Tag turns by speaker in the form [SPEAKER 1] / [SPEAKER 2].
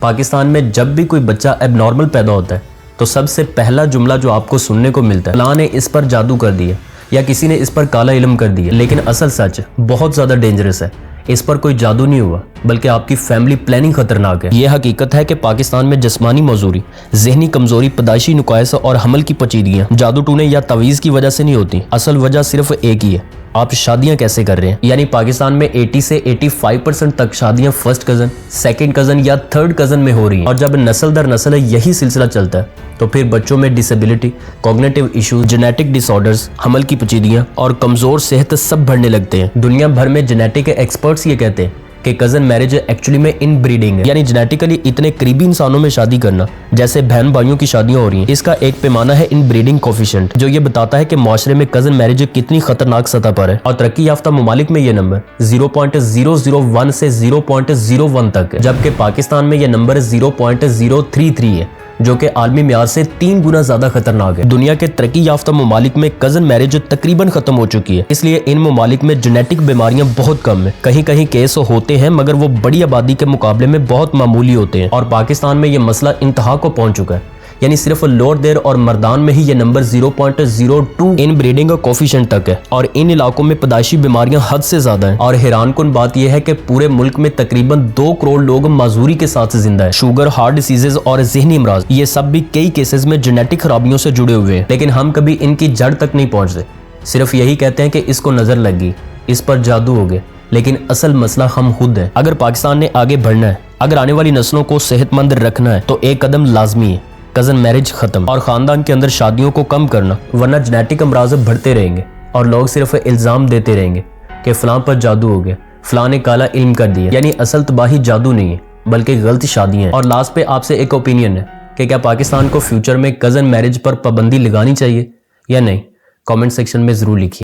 [SPEAKER 1] पाकिस्तान में जब भी कोई बच्चा एबनॉर्मल पैदा होता है तो सबसे पहला जुमला जो आपको सुनने को मिलता है, फलां ने इस पर जादू कर दिया या किसी ने इस पर काला इल्म कर दिया। लेकिन असल सच बहुत ज़्यादा डेंजरस है। इस पर कोई जादू नहीं हुआ बल्कि आपकी फैमिली प्लानिंग खतरनाक है। यह हकीकत है कि पाकिस्तान में जिस्मानी मजूरी, जहनी कमजोरी, पैदाइशी नुकाइस और हमल की पेचीदगियां जादू टूने या तवीज़ की वजह से नहीं होती। असल वजह सिर्फ एक ही है, आप शादियां कैसे कर रहे हैं। यानी पाकिस्तान में 80 से 85% तक शादियां फर्स्ट कजन, सेकंड कजन या थर्ड कजन में हो रही हैं। और जब नस्ल दर नस्ल यही सिलसिला चलता है तो फिर बच्चों में disability, cognitive issues, genetic disorders, हमल की पेचीदगियां और कमजोर सेहत सब बढ़ने लगते हैं। दुनिया भर में जेनेटिक एक्सपर्ट्स ये कहते हैं कि कजन मैरिज एक्चुअली में इनब्रीडिंग है, यानी जेनेटिकली इतने करीबी इंसानों में शादी करना जैसे बहन भाइयों की शादियां हो रही हैं। इसका एक पैमाना है इनब्रीडिंग कोफिशिएंट, जो ये बताता है कि माशरे में कजन मैरिज कितनी खतरनाक सतह पर है। और तरक्की याफ्ता ममालिक में ये नंबर 0.001 से 0.01 तक है, जबकि पाकिस्तान में ये नंबर 0.033 है, जो कि आलमी म्यार से 3 गुना ज्यादा खतरनाक है। दुनिया के तरक्की याफ्ता ममालिक में कजन मैरिज तकरीबन खत्म हो चुकी है, इसलिए इन ममालिक में जेनेटिक बीमारियां बहुत कम है। कहीं कहीं केस होते हैं मगर वो बड़ी आबादी के मुकाबले में बहुत मामूली होते हैं। और पाकिस्तान में ये मसला इंतहा को पहुंच चुका है, यानी सिर्फ लोअर देर और मर्दान में ही ये नंबर 0.02 इन ब्रीडिंग कोफिशिएंट तक है। और इन इलाकों में पैदाइशी बीमारियां हद से ज्यादा हैं। और हैरानकुन बात यह है कि पूरे मुल्क में तकरीबन 2 करोड़ लोग माजूरी के साथ जिंदा है। शुगर, हार्ट डिसीजेज और ज़हनी अमराज, ये सब भी कई केसेस में जेनेटिक खराबियों से जुड़े हुए हैं। लेकिन हम कभी इनकी जड़ तक नहीं पहुंचते, सिर्फ यही कहते हैं कि इसको नजर लगी, इस पर जादू हो गया। लेकिन असल मसला हम खुद है। अगर पाकिस्तान ने आगे बढ़ना है, अगर आने वाली नस्लों को सेहतमंद रखना है तो एक कदम लाजमी है, कजन मैरिज खत्म और खानदान के अंदर शादियों को कम करना। वरना जेनेटिक अमराज बढ़ते रहेंगे और लोग सिर्फ इल्जाम देते रहेंगे कि फलां पर जादू हो गया, फलां ने काला इल्म कर दिया। यानी असल तबाही जादू नहीं है बल्कि गलत शादियां हैं। और लास्ट पे आपसे एक ओपिनियन है कि क्या पाकिस्तान को फ्यूचर में कजन मैरिज पर पाबंदी लगानी चाहिए या नहीं। कमेंट सेक्शन में जरूर लिखिए।